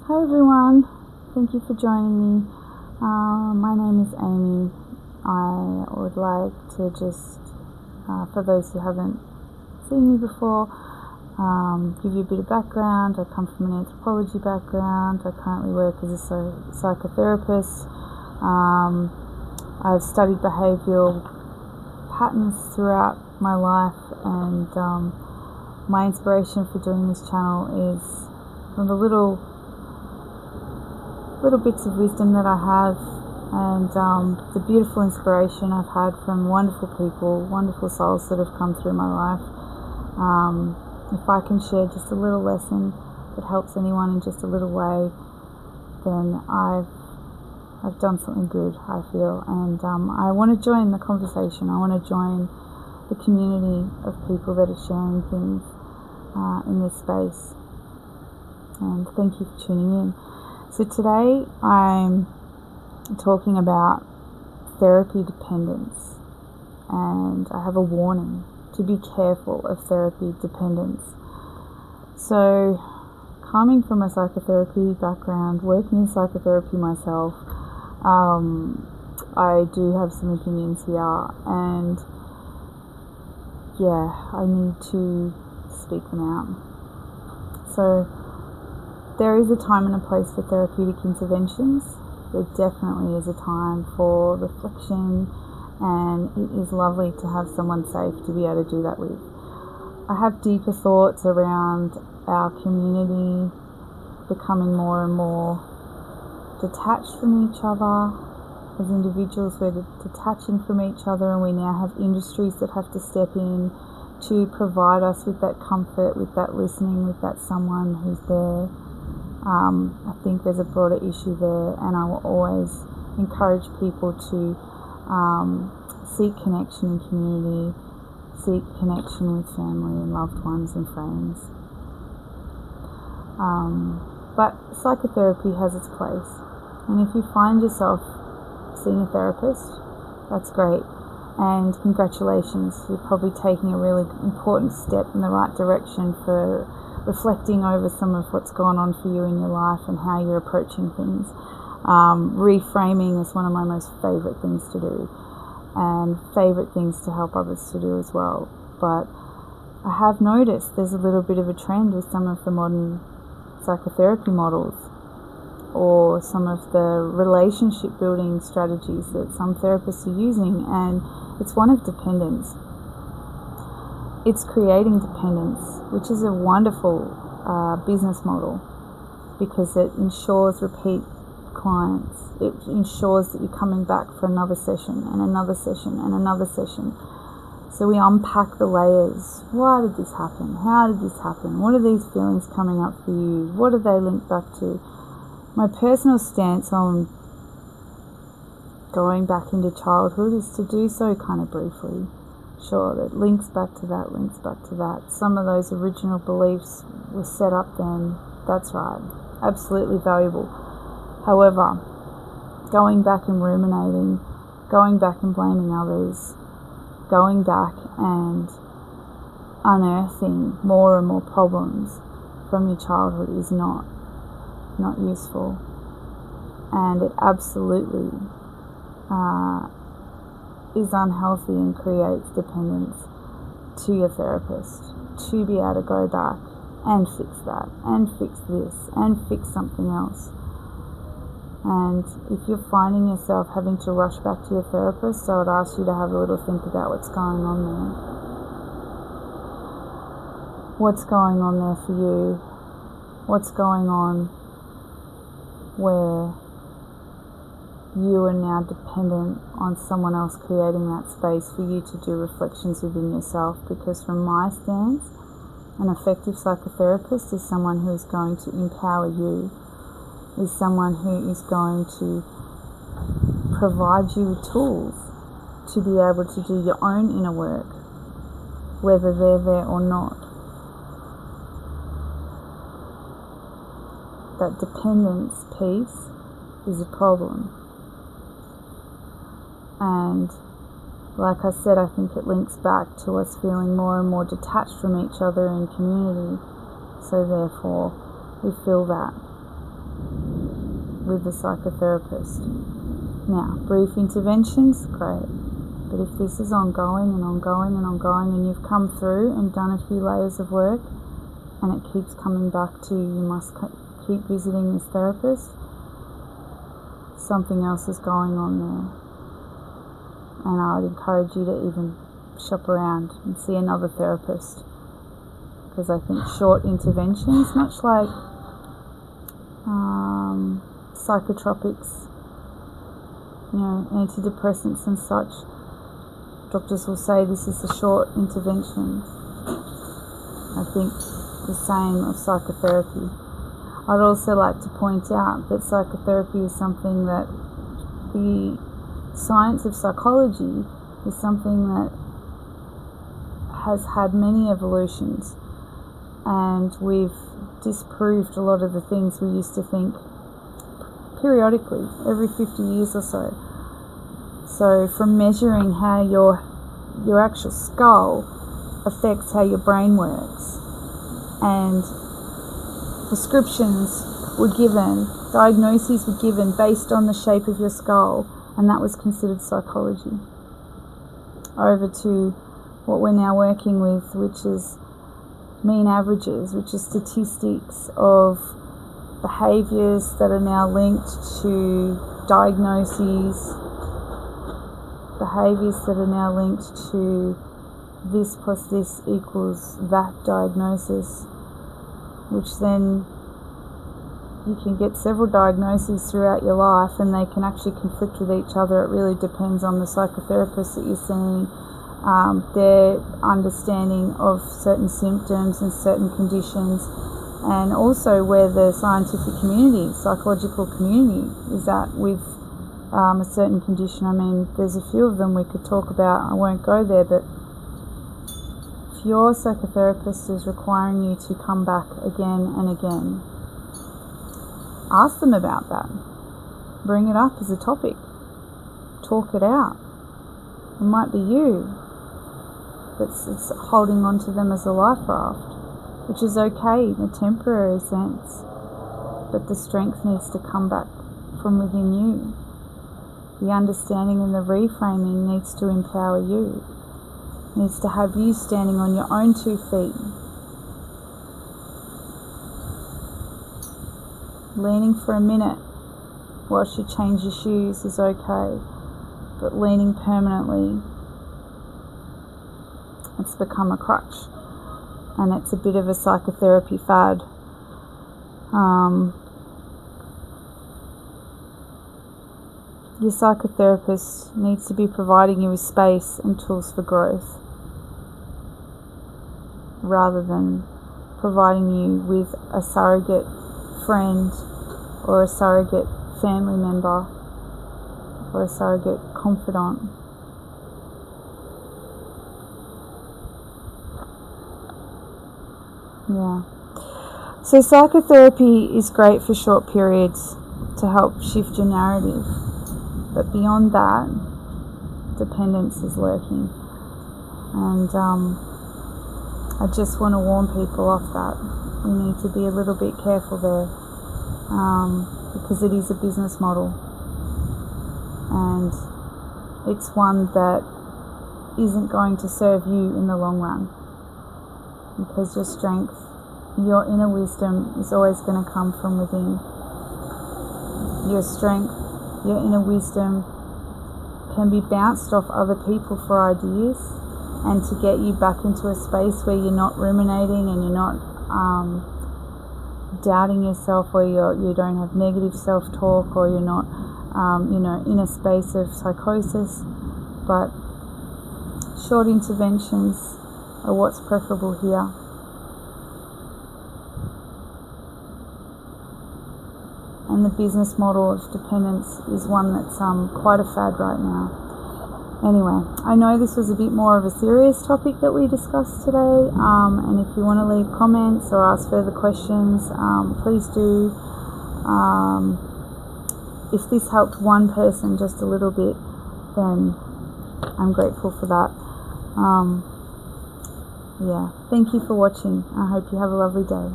Hi everyone, thank you for joining me. My name is Amy. I would like to just, for those who haven't seen me before, give you a bit of background. I come from an anthropology background. I currently work as a psychotherapist. I've studied behavioural patterns throughout my life, and my inspiration for doing this channel is from the little bits of wisdom that I have, and the beautiful inspiration I've had from wonderful people, wonderful souls that have come through my life. If I can share just a little lesson that helps anyone in just a little way, then I've done something good, I feel. And I want to join the conversation. I want to join the community of people that are sharing things in this space. And thank you for tuning in. So today I'm talking about therapy dependence, and I have a warning to be careful of therapy dependence. So, coming from a psychotherapy background, working in psychotherapy myself, I do have some opinions here, and I need to speak them out. So, there is a time and a place for therapeutic interventions. There definitely is a time for reflection, and it is lovely to have someone safe to be able to do that with. I have deeper thoughts around our community becoming more and more detached from each other. As individuals, we're detaching from each other, and we now have industries that have to step in to provide us with that comfort, with that listening, with that someone who's there. I think there's a broader issue there, and I will always encourage people to seek connection in community, seek connection with family and loved ones and friends. But psychotherapy has its place, and if you find yourself seeing a therapist, that's great, and congratulations, you're probably taking a really important step in the right direction for reflecting over some of what's gone on for you in your life and how you're approaching things. Reframing is one of my most favourite things to do, and favourite things to help others to do as well. But I have noticed there's a little bit of a trend with some of the modern psychotherapy models, or some of the relationship building strategies that some therapists are using, and it's one of dependence. It's creating dependence, which is a wonderful business model, because it ensures repeat clients. It ensures that you're coming back for another session and another session and another session. So we unpack the layers. Why did this happen? How did this happen? What are these feelings coming up for you? What are they linked back to? My personal stance on going back into childhood is to do so kind of briefly. Sure, that links back to that, links back to that. Some of those original beliefs were set up then. That's right. Absolutely valuable. However, going back and ruminating, going back and blaming others, going back and unearthing more and more problems from your childhood is not useful. And it absolutely is unhealthy and creates dependence to your therapist to be able to go back and fix that and fix this and fix something else. And if you're finding yourself having to rush back to your therapist, I would ask you to have a little think about what's going on there. What's going on there for you? What's going on where you are now dependent on someone else creating that space for you to do reflections within yourself? Because from my stance, an effective psychotherapist is someone who is going to empower you, is someone who is going to provide you with tools to be able to do your own inner work, whether they're there or not. That dependence piece is a problem. And like I said, I think it links back to us feeling more and more detached from each other in community. So therefore, we feel that. with the psychotherapist. Now, brief interventions, great. But if this is ongoing and ongoing and ongoing, and you've come through and done a few layers of work, and it keeps coming back to you must keep visiting this therapist, something else is going on there. And I would encourage you to even shop around and see another therapist, because I think short interventions, much like psychotropics, antidepressants and such, doctors will say this is a short intervention. I think the same of psychotherapy. I'd also like to point out that psychotherapy is something that the science of psychology is something that has had many evolutions, and we've disproved a lot of the things we used to think periodically, every 50 years or so. So from measuring how your actual skull affects how your brain works, and prescriptions were given, diagnoses were given based on the shape of your skull, and that was considered psychology. Over to what we're now working with, which is mean averages, which is statistics of behaviours that are now linked to diagnoses, behaviours that are now linked to this plus this equals that diagnosis, which then you can get several diagnoses throughout your life and they can actually conflict with each other. It really depends on the psychotherapist that you're seeing, their understanding of certain symptoms and certain conditions, and also where the scientific community, psychological community is at with a certain condition. I mean, there's a few of them we could talk about, I won't go there, but if your psychotherapist is requiring you to come back again and again, ask them about that. Bring it up as a topic. Talk it out. It might be you that's holding on to them as a life raft, which is okay in a temporary sense, but the strength needs to come back from within you. The understanding and the reframing needs to empower you. It needs to have you standing on your own 2 feet. Leaning for a minute whilst you change your shoes is okay, but leaning permanently, it's become a crutch, and it's a bit of a psychotherapy fad. Your psychotherapist needs to be providing you with space and tools for growth, rather than providing you with a surrogate friend or a surrogate family member or a surrogate confidant. Yeah. So psychotherapy is great for short periods to help shift your narrative, but beyond that, dependence is lurking, and I just want to warn people off that. We need to be a little bit careful there, because it is a business model, and it's one that isn't going to serve you in the long run, because your strength, your inner wisdom is always going to come from within. Your strength, your inner wisdom can be bounced off other people for ideas, and to get you back into a space where you're not ruminating and you're not doubting yourself, or you don't have negative self-talk, or you're not in a space of psychosis. But short interventions are what's preferable here. And the business model of dependence is one that's quite a fad right now. Anyway, I know this was a bit more of a serious topic that we discussed today, and if you want to leave comments or ask further questions, please do. If this helped one person just a little bit, then I'm grateful for that. Yeah, thank you for watching. I hope you have a lovely day.